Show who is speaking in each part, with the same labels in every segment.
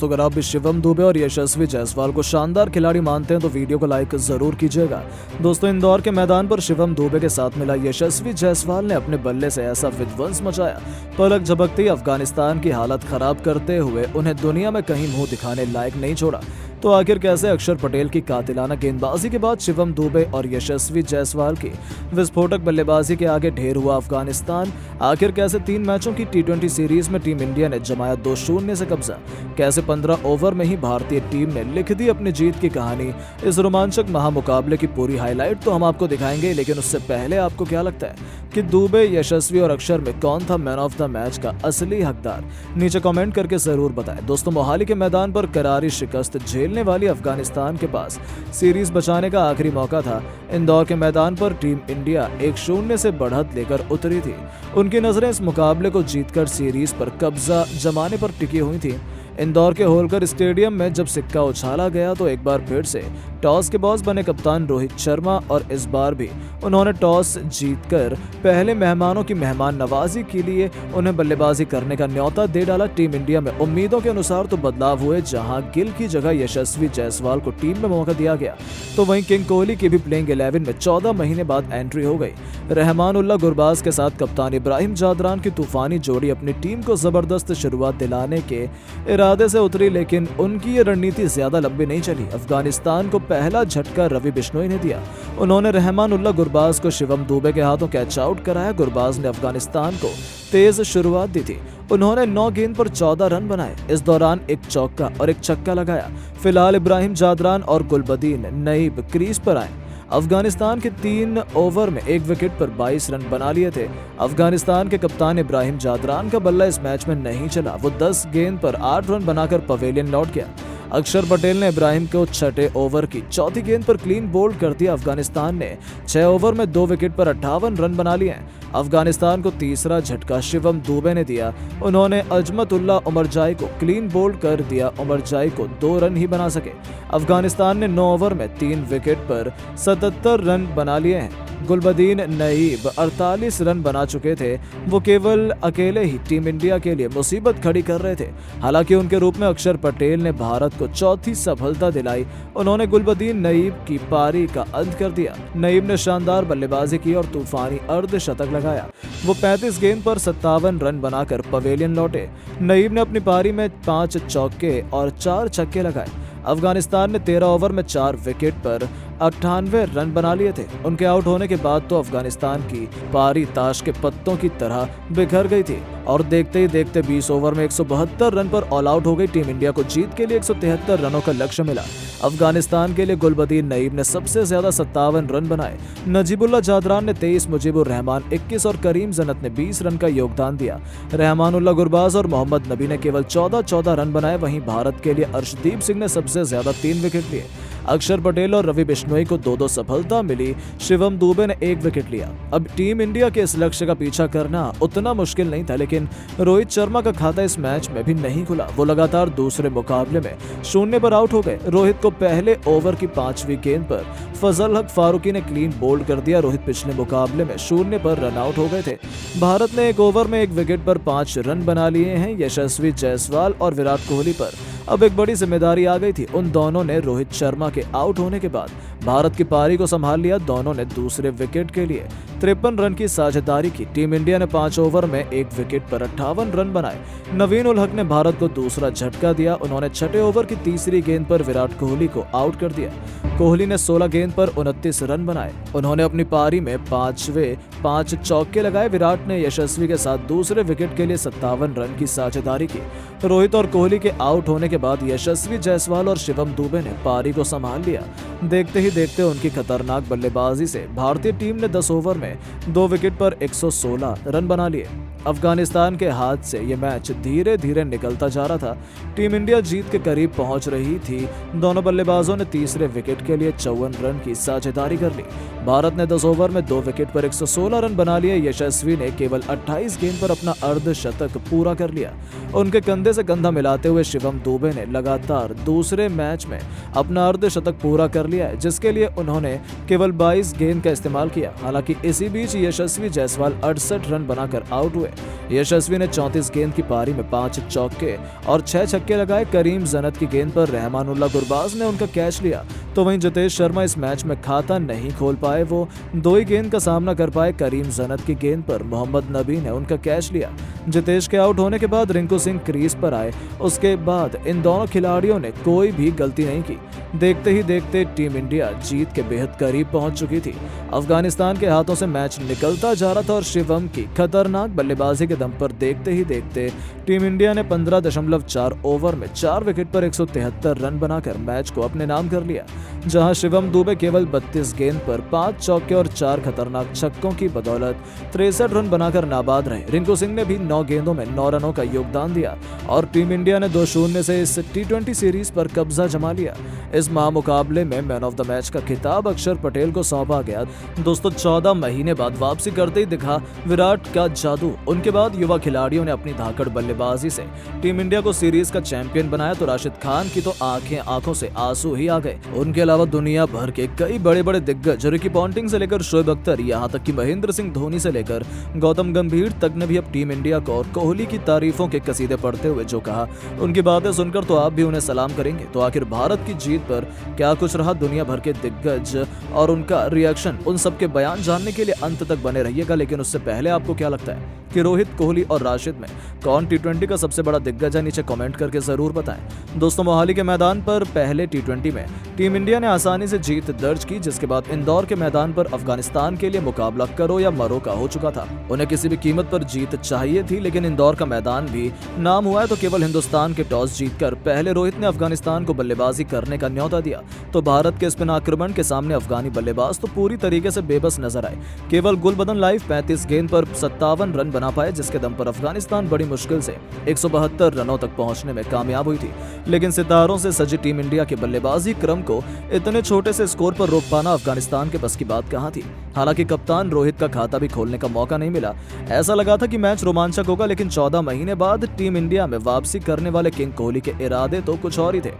Speaker 1: दोस्तों अगर आप भी शिवम दुबे और यशस्वी जायसवाल को शानदार खिलाड़ी मानते हैं तो वीडियो को लाइक जरूर कीजिएगा। दोस्तों इंदौर के मैदान पर शिवम दुबे के साथ मिला यशस्वी जायसवाल ने अपने बल्ले से ऐसा विध्वंस मचाया, पलक झपकते ही अफगानिस्तान की हालत खराब करते हुए उन्हें दुनिया में कहीं मुंह दिखाने लायक नहीं छोड़ा। तो आखिर कैसे अक्षर पटेल की कातिलाना गेंदबाजी के बाद शिवम दुबे और यशस्वी जायसवाल की विस्फोटक बल्लेबाजी के आगे ढेर हुआ अफगानिस्तान? आखिर कैसे 3 मैचों की टी20 सीरीज में टीम इंडिया ने जमाया 2-0 से कब्जा? कैसे 15 ओवर में ही भारतीय टीम ने लिख दी अपनी जीत की कहानी? इस रोमांचक महामुकाबले की पूरी हाईलाइट तो हम आपको दिखाएंगे, लेकिन उससे पहले आपको क्या लगता है कि दुबे, यशस्वी और अक्षर में कौन था मैन ऑफ द मैच का असली हकदार? नीचे कमेंट करके जरूर बताएं। दोस्तों मोहाली के मैदान पर करारी शिकस्त झेलने वाली अफगानिस्तान के पास सीरीज बचाने का आखिरी मौका था। इंदौर के मैदान पर टीम इंडिया 1-0 से बढ़त लेकर उतरी थी। उनकी नजरें इस मुकाबले को जीतकर सीरीज पर कब्जा जमाने पर टिकी हुई थी। इंदौर के होलकर स्टेडियम में जब सिक्का उछाला गया तो एक बार फिर से टॉस के बॉस बने कप्तान रोहित शर्मा और इस बार भी उन्होंने टॉस जीतकर पहले मेहमानों की मेहमान नवाजी के लिए उन्हें बल्लेबाजी करने का न्योता दे डाला। टीम इंडिया में उम्मीदों के अनुसार तो बदलाव हुए, जहां गिल की जगह यशस्वी जायसवाल को टीम में मौका दिया गया, तो वहीं किंग कोहली की भी प्लेइंग 11 में 14 महीने बाद एंट्री हो गई। रहमानुल्लाह गुरबाज के साथ कप्तान इब्राहिम जादरान की तूफानी जोड़ी अपनी टीम को जबरदस्त शुरुआत दिलाने के इरादे से उतरी, लेकिन उनकी ये रणनीति ज्यादा लंबी नहीं चली। अफगानिस्तान को पहला झटका रवि बिश्नोई ने दिया। उन्होंने रहमानुल्लाह गुरबाज को शिवम दुबे के हाथों कैच आउट कराया। गुरबाज ने अफगानिस्तान को तेज शुरुआत दी थी। उन्होंने 9 गेंद पर 14 रन बनाए। इस दौरान एक चौका और एक छक्का लगाया। फिलहाल इब्राहिम जादरान और गुलबदीन नईब क्रीज पर आए। अफगानिस्तान के 3 ओवर में 1 विकेट पर 22 रन बना लिए थे। अफगानिस्तान के कप्तान इब्राहिम जादरान का बल्ला इस मैच में नहीं चला। वो 10 गेंद पर 8 रन बनाकर पवेलियन लौट गया। अक्षर पटेल ने इब्राहिम को 6ठे ओवर की 4थी गेंद पर क्लीन बोल्ड कर दिया। अफगानिस्तान ने 6 ओवर में 2 विकेट पर 58 रन बना लिए। अफगानिस्तान को तीसरा झटका शिवम दुबे ने दिया। उन्होंने अजमतुल्लाह उमरजाई को क्लीन बोल्ड कर दिया। उमरजाई को 2 रन ही बना सके। अफगानिस्तान ने 9 ओवर में 3 विकेट पर 77 रन बना लिए हैं। गुलबदीन नईब 48 रन बना चुके थे। वो केवल अकेले ही टीम इंडिया के लिए मुसीबत खड़ी कर रहे थे। हालांकि उनके रूप में अक्षर पटेल ने भारत को चौथी सफलता दिलाई। उन्होंने गुलबदीन नईब की पारी का अंत कर दिया। नईब ने शानदार बल्लेबाजी की और तूफानी अर्धशतक लगाया। वो 35 गेंद पर 57 रन बनाकर पवेलियन लौटे। नईब ने अपनी पारी में 5 चौके और 4 छक्के लगाए। अफगानिस्तान ने 13 ओवर में 4 विकेट पर 98 रन बना लिए थे। उनके आउट होने के बाद तो अफगानिस्तान की पारी ताश के पत्तों की तरह बिखर गई थी और देखते ही देखते 20 ओवर में 172 रन पर ऑल आउट हो गई। टीम इंडिया को जीत के लिए 173 रनों का लक्ष्य मिला। अफगानिस्तान के लिए गुलबदीन नईब ने सबसे ज्यादा 57 रन बनाए। नजीबुल्लाह जादरान ने 23, मुजीबुर रहमान 21 और करीम जन्नत ने 20 रन का योगदान दिया। रहमानुल्लाह गुरबाज और मोहम्मद नबी ने केवल 14 रन बनाए। वहीं भारत के लिए अर्शदीप सिंह ने सबसे ज्यादा 3 विकेट लिए। अक्षर पटेल और रवि बिश्नोई को 2-2 सफलता मिली। शिवम दुबे ने 1 विकेट लिया। अब टीम इंडिया के इस लक्ष्य का पीछा करना उतना मुश्किल नहीं था, लेकिन रोहित शर्मा का खाता इस मैच में भी नहीं खुला। वो लगातार दूसरे मुकाबले में 0 पर आउट हो गए। रोहित को पहले ओवर की 5वीं गेंद पर फजल हक फारूकी ने क्लीन बोल्ड कर दिया। रोहित पिछले मुकाबले में 0 पर रन आउट हो गए थे। भारत ने 1 ओवर में 1 विकेट पर 5 रन बना लिए हैं। यशस्वी जायसवाल और विराट कोहली पर अब एक बड़ी जिम्मेदारी आ गई थी। उन दोनों ने रोहित शर्मा के आउट होने के बाद भारत की पारी को संभाल लिया। दोनों ने दूसरे विकेट के लिए 53 रन की साझेदारी की। टीम इंडिया ने 5 ओवर में 1 विकेट पर 58 रन बनाए। नवीन उल हक ने भारत को दूसरा झटका दिया। उन्होंने 6ठे ओवर की तीसरी गेंद पर विराट कोहली को आउट कर दिया। कोहली ने 16 गेंद पर 29 रन बनाए। उन्होंने अपनी पारी में 5 चौके लगाए। विराट ने यशस्वी के साथ दूसरे विकेट के लिए 57 रन की साझेदारी की। रोहित और कोहली के आउट होने के बाद यशस्वी जायसवाल और शिवम दुबे ने पारी को संभाल लिया। देखते ही देखते उनकी खतरनाक बल्लेबाजी से भारतीय टीम ने 10 ओवर में 2 विकेट पर 116 रन बना लिए। अफगानिस्तान के हाथ से ये मैच धीरे धीरे निकलता जा रहा था। टीम इंडिया जीत के करीब पहुंच रही थी। दोनों बल्लेबाजों ने तीसरे विकेट के लिए 54 रन की साझेदारी कर ली। भारत ने 10 ओवर में 2 विकेट पर 116 रन बना लिए। यशस्वी ने केवल 28 गेंद पर अपना अर्धशतक पूरा कर लिया। उनके कंधे से कंधा मिलाते हुए शिवम दुबे ने लगातार दूसरे मैच में अपना अर्धशतक पूरा कर लिया है, जिसके लिए उन्होंने केवल 22 गेंद का इस्तेमाल किया। हालांकि इसी बीच यशस्वी जायसवाल 68 रन बनाकर आउट हुए। यशस्वी ने 34 गेंद की पारी में 5 चौके और 6 छक्के लगाए। करीम जन्नत की गेंद पर रहमानुल्लाह गुरबाज ने उनका कैच लिया, तो वहीं जितेश शर्मा इस मैच में खाता नहीं खोल पाए। वो 2 ही गेंद का सामना कर पाए। करीम जन्नत की गेंद पर मोहम्मद नबी ने उनका कैच लिया। जितेश के आउट होने के बाद रिंकू सिंह क्रीज पर आए। उसके बाद इन दोनों खिलाड़ियों ने कोई भी गलती नहीं की। देखते ही देखते टीम इंडिया जीत के बेहद करीब पहुंच चुकी थी। अफगानिस्तान के हाथों से मैच निकलता जा रहा था और शिवम की खतरनाक बल्लेबाजी के दम पर देखते ही देखते टीम इंडिया ने 15.4 ओवर में 4 विकेट पर 173 रन बनाकर मैच को अपने नाम कर लिया। जहां शिवम दुबे केवल 32 गेंद पर 5 चौके और 4 खतरनाक छक्कों की बदौलत 63 रन बनाकर नाबाद रहे। रिंकू सिंह ने भी 9 गेंदों में 9 रनों का योगदान दिया और टीम इंडिया ने 2-0 से इस T20 सीरीज पर कब्जा जमा लिया। इस महामुकाबले में मैन ऑफ द मैच का खिताब अक्षर पटेल को सौंपा गया। दोस्तों 14 महीने बाद वापसी करते ही दिखा विराट का जादू। उनके बाद युवा खिलाड़ियों ने अपनी धाकड़ बल्लेबाजी से टीम इंडिया को सीरीज का चैंपियन बनाया तो राशिद खान की तो आंखों से आंसू ही आ गए। उनके अलावा दुनिया भर के कई बड़े बड़े दिग्गज रिकी पॉन्टिंग से लेकर शोएब अख्तर, यहाँ तक कि महेंद्र सिंह धोनी से लेकर गौतम गंभीर तक ने भी अब टीम इंडिया को और कोहली की तारीफों के कसीदे पढ़ते हुए जो कहा, उनकी बातें सुनकर तो आप भी उन्हें सलाम करेंगे। तो आखिर भारत की जीत पर क्या कुछ रहा दुनिया भर के दिग्गज और उनका रिएक्शन, उन सबके बयान जानने के लिए अंत तक बने रहिएगा। लेकिन उससे पहले आपको क्या लगता है कि रोहित, कोहली और राशिद में कौन T20 का सबसे बड़ा दिग्गज है? नीचे कमेंट करके जरूर बताएं। दोस्तों मोहाली के मैदान पर पहले T20 में टीम इंडिया ने आसानी से जीत दर्ज की, जिसके बाद इंदौर के मैदान पर अफगानिस्तान के लिए मुकाबला करो या मरो का हो चुका था। उन्हें किसी भी कीमत पर जीत चाहिए थी, लेकिन इंदौर का मैदान भी नाम हुआ है तो केवल हिंदुस्तान के टॉस जीतकर पहले रोहित ने अफगानिस्तान को बल्लेबाजी करने का न्योता दिया। तो भारत के स्पिन आक्रमण के सामने अफगानी बल्लेबाज तो पूरी तरीके से बेबस नजर आए। केवल गुलबदन लाइव 35 गेंद पर 57 रन बना पाए, जिसके दम पर अफगानिस्तान बड़ी मुश्किल से 172 रनों तक पहुंचने में कामयाब हुई थी। लेकिन सितारों से सजी टीम इंडिया के बल्लेबाजी क्रम को इतने छोटे से स्कोर पर रोक पाना अफगानिस्तान के बस की बात कहां थी। हालांकि कप्तान रोहित का खाता भी खोलने का मौका नहीं मिला। ऐसा लगा था कि मैच रोमांचक होगा, लेकिन 14 महीने बाद टीम इंडिया में वापसी करने वाले किंग कोहली के इरादे तो कुछ और ही थे।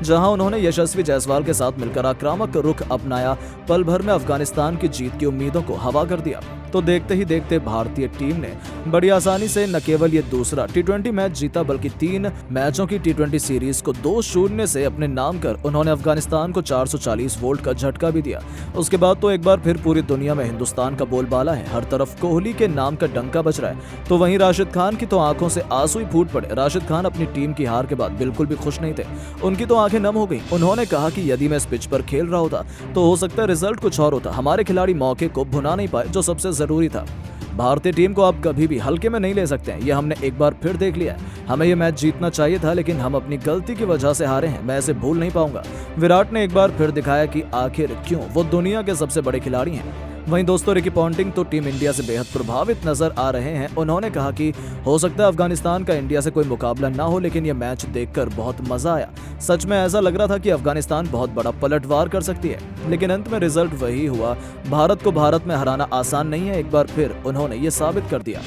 Speaker 1: जहां उन्होंने यशस्वी जायसवाल के साथ मिलकर आक्रामक रुख अपनाया, पल भर में अफगानिस्तान की जीत की उम्मीदों को हवा कर दिया। तो देखते ही देखते भारतीय टीम ने बड़ी आसानी से न केवल ये दूसरा T20 मैच जीता, बल्कि 3 मैचों की T20 सीरीज को 2-0 से अपने नाम कर उन्होंने अफगानिस्तान को 440 वोल्ट का झटका भी दिया। उसके बाद तो एक बार फिर पूरी दुनिया में हिंदुस्तान का बोलबाला है। हर तरफ कोहली के नाम का डंका बज रहा है। तो वहीं राशिद खान की तो आंखों से आंसू ही फूट पड़े। राशिद खान अपनी टीम की हार के बाद बिल्कुल भी खुश नहीं थे। उनकी तो आंखें नम हो गई। उन्होंने कहा कि यदि मैं इस पिच पर खेल रहा होता तो हो सकता है रिजल्ट कुछ और होता। हमारे खिलाड़ी मौके को भुना नहीं पाए, जो सबसे जरूरी था। भारतीय टीम को आप कभी भी हल्के में नहीं ले सकते हैं, ये हमने एक बार फिर देख लिया है। हमें ये मैच जीतना चाहिए था, लेकिन हम अपनी गलती की वजह से हारे हैं। मैं इसे भूल नहीं पाऊंगा। विराट ने एक बार फिर दिखाया कि आखिर क्यों वो दुनिया के सबसे बड़े खिलाड़ी हैं। वहीं दोस्तों रिकी पॉन्टिंग तो टीम इंडिया से बेहद प्रभावित नजर आ रहे हैं। उन्होंने कहा कि हो सकता है अफगानिस्तान का इंडिया से कोई मुकाबला ना हो, लेकिन यह मैच देखकर बहुत मजा आया। सच में ऐसा लग रहा था कि अफगानिस्तान बहुत बड़ा पलटवार कर सकती है, लेकिन अंत में रिजल्ट वही हुआ। भारत को भारत में हराना आसान नहीं है। एक बार फिर उन्होंने ये साबित कर दिया।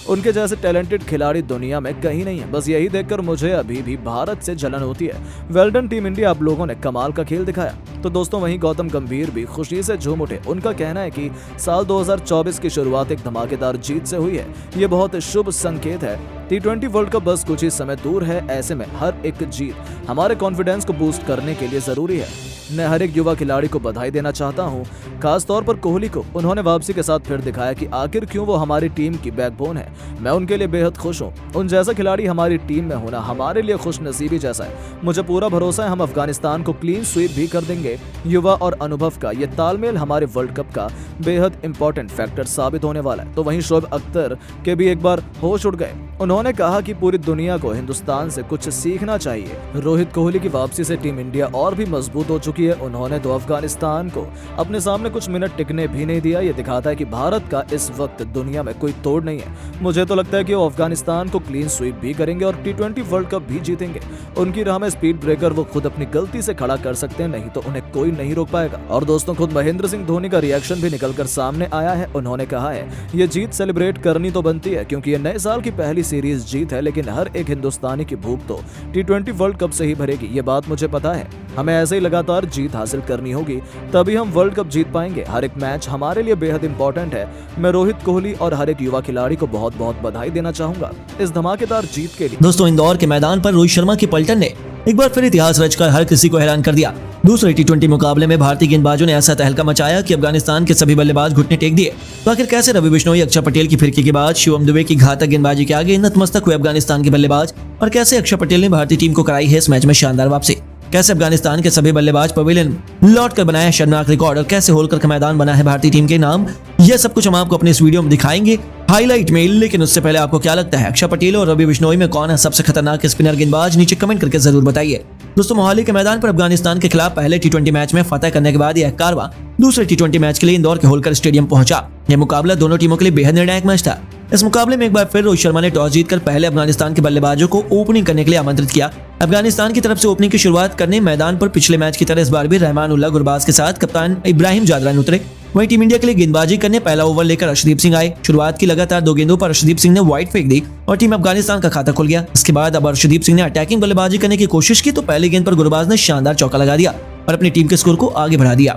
Speaker 1: उनके जैसे टैलेंटेड खिलाड़ी दुनिया में कहीं नहीं है। बस यही देखकर मुझे अभी भी भारत से जलन होती है। वेल डन टीम इंडिया, आप लोगों ने कमाल का खेल दिखाया। तो दोस्तों वहीं गौतम गंभीर भी खुशी से झूम उठे। उनका कहना है कि साल 2024 की शुरुआत एक धमाकेदार जीत से हुई है। ये बहुत शुभ संकेत है। T20 वर्ल्ड कप बस कुछ ही समय दूर है। ऐसे में हर एक जीत हमारे कॉन्फिडेंस को बूस्ट करने के लिए जरूरी है। मैं हर एक युवा खिलाड़ी को बधाई देना चाहता हूं, खास तौर पर कोहली को। उन्होंने वापसी के साथ फिर दिखाया कि आखिर क्यों वो हमारी टीम की बैकबोन है। मैं उनके लिए बेहद खुश हूं। उन जैसा खिलाड़ी हमारी टीम में होना हमारे लिए खुशनसीबी जैसा है। मुझे पूरा भरोसा है हम अफगानिस्तान को क्लीन स्वीप भी कर देंगे। युवा और अनुभव का ये तालमेल हमारे वर्ल्ड कप का बेहद इंपॉर्टेंट फैक्टर साबित होने वाला है। तो वहीं शोएब अख्तर के भी एक बार होश उड़ गए। उन्होंने कहा कि पूरी दुनिया को हिंदुस्तान से कुछ सीखना चाहिए। रोहित कोहली की वापसी से टीम इंडिया और भी मजबूत हो चुकी है। उन्होंने तो अफगानिस्तान को अपने सामने कुछ मिनट टिकने भी नहीं दिया। ये दिखाता है कि भारत का इस वक्त दुनिया में कोई तोड़ नहीं है। मुझे तो लगता है कि वो अफगानिस्तान को क्लीन स्वीप भी करेंगे और T20 वर्ल्ड कप भी जीतेंगे। उनकी राह में स्पीड ब्रेकर वो खुद अपनी गलती से खड़ा कर सकते हैं, नहीं तो उन्हें कोई नहीं रोक पाएगा। और दोस्तों खुद महेंद्र सिंह धोनी का रिएक्शन भी निकलकर सामने आया है। उन्होंने कहा है ये जीत सेलिब्रेट करनी तो बनती है, क्योंकि ये नए साल की पहली सीरीज जीत है, लेकिन हर एक हिंदुस्तानी की भूख तो T20 वर्ल्ड कप से ही भरेगी, ये बात मुझे पता है। हमें ऐसे ही लगातार जीत हासिल करनी होगी, तभी हम वर्ल्ड कप जीत पाएंगे। हर एक मैच हमारे लिए बेहद इंपॉर्टेंट है। मैं रोहित कोहली और हर एक युवा खिलाड़ी को बहुत बहुत बधाई देना चाहूंगा इस धमाकेदार जीत के लिए।
Speaker 2: दोस्तों, इंदौर के मैदान पर रोहित शर्मा की पलटन ने एक बार फिर इतिहास रचकर हर किसी को हैरान कर दिया। दूसरे T20 मुकाबले में भारतीय गेंदबाजों ने ऐसा तहलका मचाया कि अफगानिस्तान के सभी बल्लेबाज घुटने टेक दिए। तो आखिर कैसे रवि बिश्नोई, अक्षर पटेल की फिरकी के बाद शिवम दुबे की घातक गेंदबाजी के आगे नतमस्तक हुए अफगानिस्तान के बल्लेबाज, और कैसे अक्षर पटेल ने भारतीय टीम को कराई है इस मैच में शानदार वापसी। कैसे अफगानिस्तान के सभी बल्लेबाज पवेलियन लौट कर बनाया शर्मनाक रिकॉर्ड, और कैसे होलकर का मैदान बना है भारतीय टीम के नाम, यह सब कुछ हम आपको अपने इस वीडियो में दिखाएंगे हाईलाइट में। लेकिन उससे पहले आपको क्या लगता है, अक्षर पटेल और रवि बिश्नोई में कौन है सबसे खतरनाक स्पिनर गेंदबाज? नीचे कमेंट करके जरूर बताइए। दोस्तों, मोहाली के मैदान पर अफगानिस्तान के खिलाफ पहले T20 मैच में फतह करने के बाद यह कारवां दूसरे T20 मैच के लिए इंदौर के होलकर स्टेडियम पहुंचा। यह मुकाबला दोनों टीमों के लिए बेहद निर्णायक मैच था। इस मुकाबले में एक बार फिर रोहित शर्मा ने टॉस जीतकर पहले अफगानिस्तान के बल्लेबाजों को ओपनिंग करने के लिए आमंत्रित किया। अफगानिस्तान की तरफ से ओपनिंग की शुरुआत करने मैदान पर पिछले मैच की तरह इस बार भी रहमान उल्लाह गुरबाज के साथ कप्तान इब्राहिम जादरान उतरे। वहीं टीम इंडिया के लिए गेंदबाजी करने पहला ओवर लेकर अर्शदीप सिंह आए। शुरुआत की लगातार 2 गेंदों पर अर्शदीप सिंह ने वाइड फेंक दी और टीम अफगानिस्तान का खाता खुल गया। इसके बाद अब अर्शदीप सिंह ने अटैकिंग बल्लेबाजी करने की कोशिश की तो पहली गेंद पर गुरबाज ने शानदार चौका लगा दिया और अपनी टीम के स्कोर को आगे बढ़ा दिया।